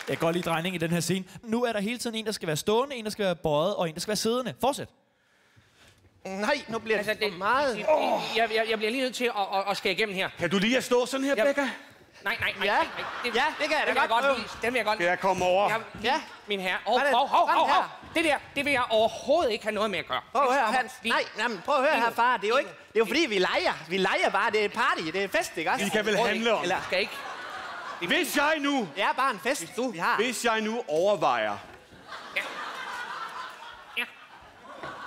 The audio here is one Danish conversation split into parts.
Jeg går lige drejning i den her scene. Nu er der hele tiden en, der skal være stående, en, der skal være bøjet, og en, der skal være siddende. Fortsæt. Nej, nu bliver det for meget. Jeg bliver lige nødt til at skære igennem her. Kan du lige stå sådan her, Becca? Nej. Ja, det kan jeg da godt lide. Den vil jeg godt lide. Jeg kommer over. Ja, min herre. Hov. Det vil jeg overhovedet ikke have noget med at gøre. Prøv at høre, Hans. Nej, prøv at høre her, far. Det er jo fordi, vi leger. Vi leger bare. Det er et party. Det er en fest, ikke også? Vi kan vel handle om. Eller skal ikke. Hvis jeg nu... Det er bare en fest, vi har. Hvis jeg nu overvejer...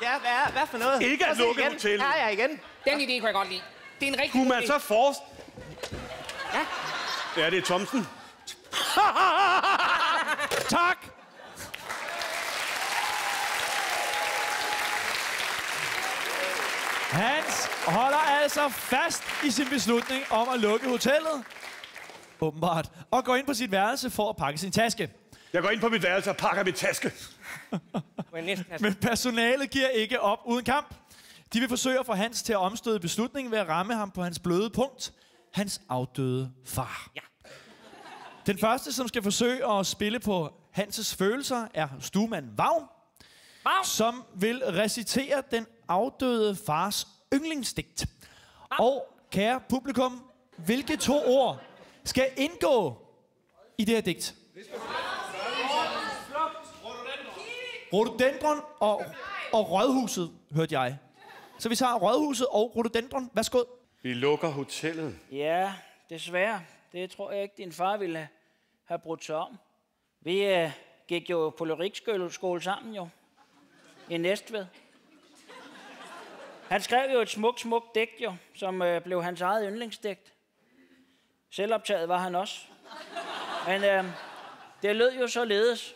Ja, hvad for noget? Ikke at lukke hotellet. Ja, igen. Den idé kunne jeg godt lide. Det er en rigtig kunne man så forrest... Ja. Ja, det er Thomsen. Tak! Hans holder altså fast i sin beslutning om at lukke hotellet. Åbenbart. Og går ind på sit værelse for at pakke sin taske. Jeg går ind på mit værelse og pakker min taske. Men personalet giver ikke op uden kamp. De vil forsøge at få Hans til at omstøde beslutningen ved at ramme ham på hans bløde punkt. Hans afdøde far. Ja. Den første, som skal forsøge at spille på Hans' følelser, er stuemanden Vagn, som vil recitere den afdøde fars yndlingsdigt. Og kære publikum, hvilke 2 ord skal indgå i det her digt? Rhododendron og Rådhuset, hørte jeg. Så vi tager Rådhuset og Rhododendron. Værsgo. Vi lukker hotellet. Ja, desværre. Det tror jeg ikke, din far ville have brudt sig om. Vi gik jo på lyrikskole sammen jo. I Næstved. Han skrev jo et smukt digt jo, som blev hans eget yndlingsdigt. Selvoptaget var han også. Men det lød jo således.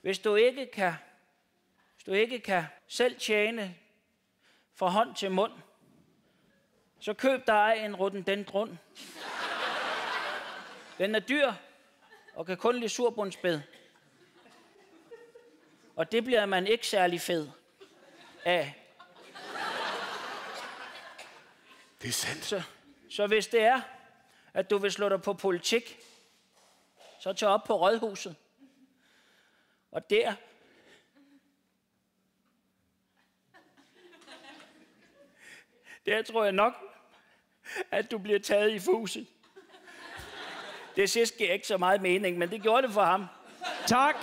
Hvis du ikke kan selv tjene fra hånd til mund, så køb dig en rhododendron. Den er dyr og kan kun lide surbundsbed. Og det bliver man ikke særlig fed af. Det er sandt. Så hvis det er, at du vil slå dig på politik, så tag op på Rådhuset. Og der tror jeg nok, at du bliver taget i fuset. Det sidste giver ikke så meget mening, men det gjorde det for ham. Tak.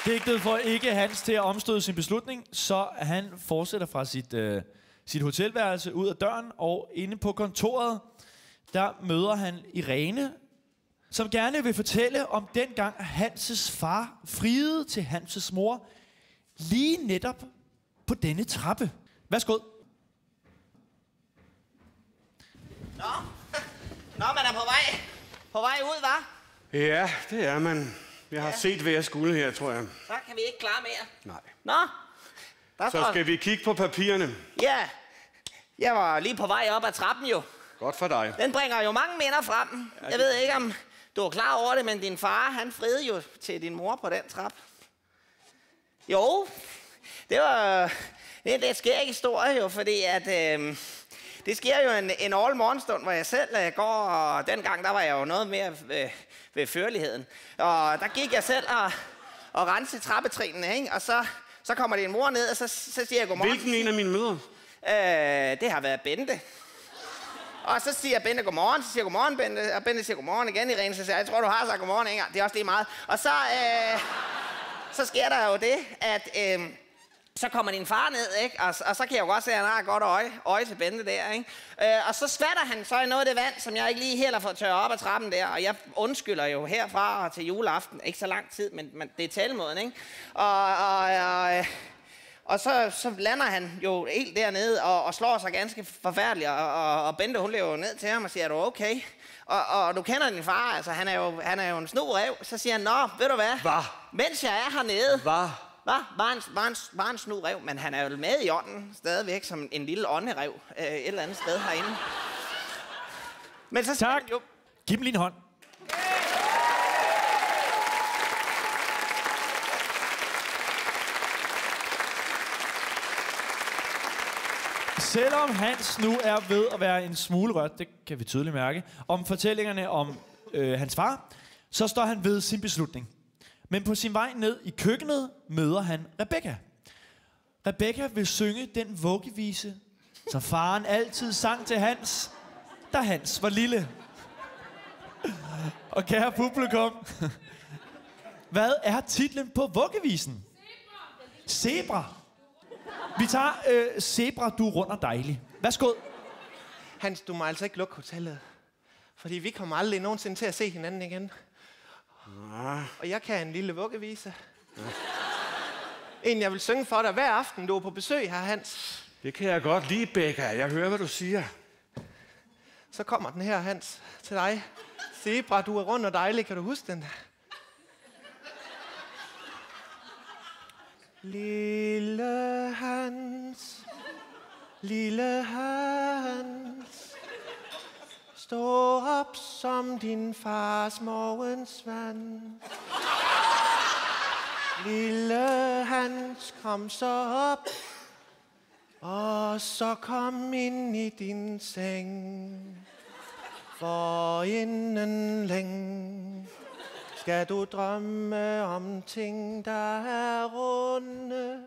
Digtet får ikke Hans til at omstøde sin beslutning, så han fortsætter fra sit hotelværelse ud af døren, og inde på kontoret, der møder han Irene, som gerne vil fortælle om dengang Hans' far friede til Hans' mor, lige netop på denne trappe. Værsgo. Nå, man er på vej ud, hva'? Ja, det er man. Jeg har set, hvad jeg skulle her, tror jeg. Så kan vi ikke klare mere. Nej. Nå. Så skal vi kigge på papirerne. Ja, jeg var lige på vej op ad trappen jo. Godt for dig. Den bringer jo mange minder frem. Jeg ved ikke, om du er klar over det, men din far, han friede jo til din mor på den trap. Jo, det var en lidt skæg historie jo, fordi at... det sker jo en all morgenstund, hvor jeg selv går, og dengang der var jeg jo noget mere ved førligheden. Og der gik jeg selv og rensede trappetrinene, ikke? Og så kommer din mor ned, og så siger jeg godmorgen. Hvilken en af mine mødre? Det har været Bente. Og så siger Bente godmorgen, så siger jeg godmorgen, Bente, og Bente siger godmorgen igen i Irene, så siger jeg tror du har sagt godmorgen, ikke? Det er også lige meget. Og så sker der jo det, at... så kommer din far ned, ikke? Og så kan jeg jo godt se, at han har et godt øje til Bente der, ikke? Og så skvatter han så i noget af det vand, som jeg ikke lige helt har fået tørret op ad trappen der. Og jeg undskylder jo herfra til juleaften. Ikke så lang tid, men det er talemåden, ikke? Og så lander han jo helt dernede og slår sig ganske forfærdeligt. Og Bente, hun løber jo ned til ham og siger, er du okay? Og du kender din far, altså han er jo en snu rev. Så siger han, nå, ved du hvad? Hvad? Mens jeg er hernede... Hvad? Bare en snu rev, men han er jo med i ånden stadigvæk som en lille ånderev et eller andet sted herinde. Men så tak. Jo. Giv dem lige en hånd. Selvom Hans nu er ved at være en smule rørt, det kan vi tydeligt mærke, om fortællingerne om hans far, så står han ved sin beslutning. Men på sin vej ned i køkkenet møder han Rebecca. Rebecca vil synge den vuggevise, som faren altid sang til Hans, da Hans var lille. Og kære publikum, hvad er titlen på vuggevisen? Zebra. Vi tager Zebra, du er rund og dejlig. Værsgo. Hans, du må altså ikke lukke hotellet. Fordi vi kommer aldrig nogensinde til at se hinanden igen. Og jeg kan en lille vuggevise. En, jeg vil synge for dig hver aften, du er på besøg her, Hans. Det kan jeg godt lide, Becca. Jeg hører, hvad du siger. Så kommer den her, Hans, til dig. Zebra, du er rund og dejlig. Kan du huske den? Lille Hans, lille Hans, stå op som din fars morgensvand. Lille Hans, kom så op, og så kom ind i din seng. For inden længe skal du drømme om ting, der er runde,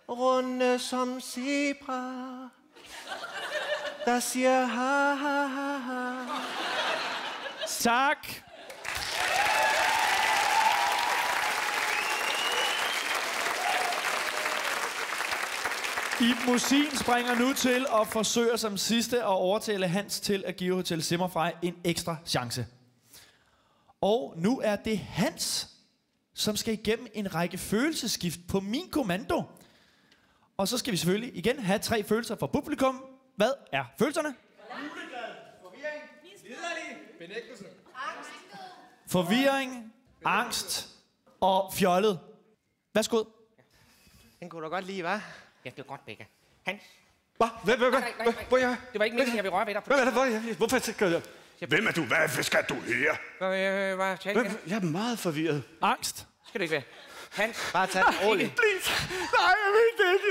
runde som zebra, der siger ha ha ha ha. Tak. Ib Mossin springer nu til og forsøger som sidste at overtale Hans til at give Hotel Zimmerfrei en ekstra chance. Og nu er det Hans, som skal igennem en række følelsesskift på min kommando. Og så skal vi selvfølgelig igen have 3 følelser fra publikum. Hvad er følelserne? Forvirring, angst og fjollet. Værsgo. Den kunne du godt lide, hva'? Ja, det er godt, Becca. Hans. Hvad? Nej. Det var ikke meningen, jeg vil røre ved dig. Hvorfor skal jeg? Hvem er du? Hvad skal du her? Hvad Jeg er meget forvirret. Angst. skal du ikke være? Hans. Bare tag det roligt. Please. Nej, jeg ved det ikke.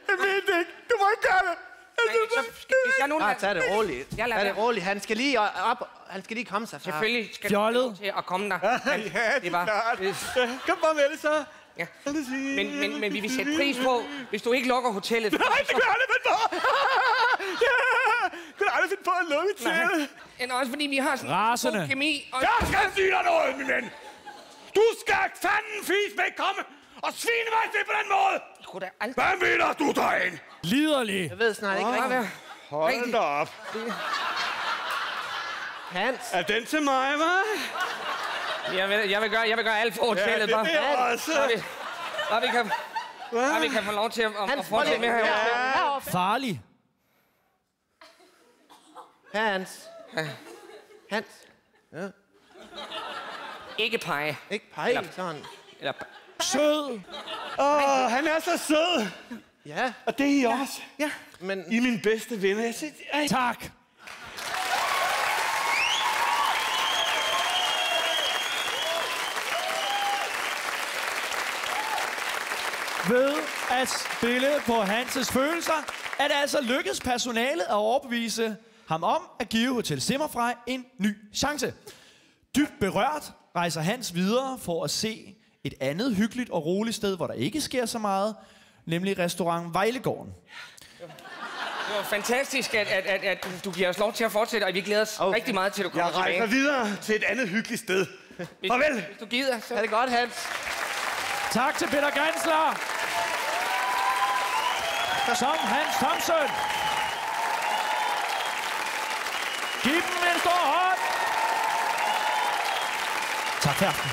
Jeg ved det ikke. Du må ikke gøre det. Bare tag det roligt. Tag det roligt. Han skal lige op. Han skal lige komme sig, far. Selvfølgelig skal Fjollet. du til at komme der. Ja, det var klart. Kom bare med det, så. Ja. Men vi vil sætte pris på, hvis du ikke lukker hotellet. Nej, det kan jeg aldrig finde på. Jeg kan aldrig finde på at lukke hotellet. Men også fordi vi har sådan Rasende. god kemi. Og... Jeg skal sige dig noget, min ven. Du skal fanden fisk med komme og svine mig til på den måde. Hvad mener du derinde? Liderlig. Jeg ved snart ikke rigtigt. Hold da op. Hans. Er den til mig, hva'? Jeg vil gøre alt for hotellet. Ja, det er også. Bare vi kan få lov til at fortsætte med herovre. Farlig. Hans. Hans. Ja. Ikke pege. Ikke pege sådan. Eller Sød. Han er så sød. Ja. Og det er I også. Ja. Men I er mine bedste venner. Jeg siger, Tak. Ved at spille på Hanses følelser, er det altså lykkedes personalet at overbevise ham om at give Hotel Zimmerfrei en ny chance. Dybt berørt rejser Hans videre for at se et andet hyggeligt og roligt sted, hvor der ikke sker så meget, nemlig restaurant Vejlegården. det var fantastisk, at du giver os lov til at fortsætte, og vi glæder os rigtig meget til, at du kommer jeg rejser tilbage. videre til et andet hyggeligt sted. Farvel. Hvis du gider, så... er det godt, Hans. Tak til Peter Gansler. Som Hans Thomsen. Giv dem en stor hånd. Tak for aften.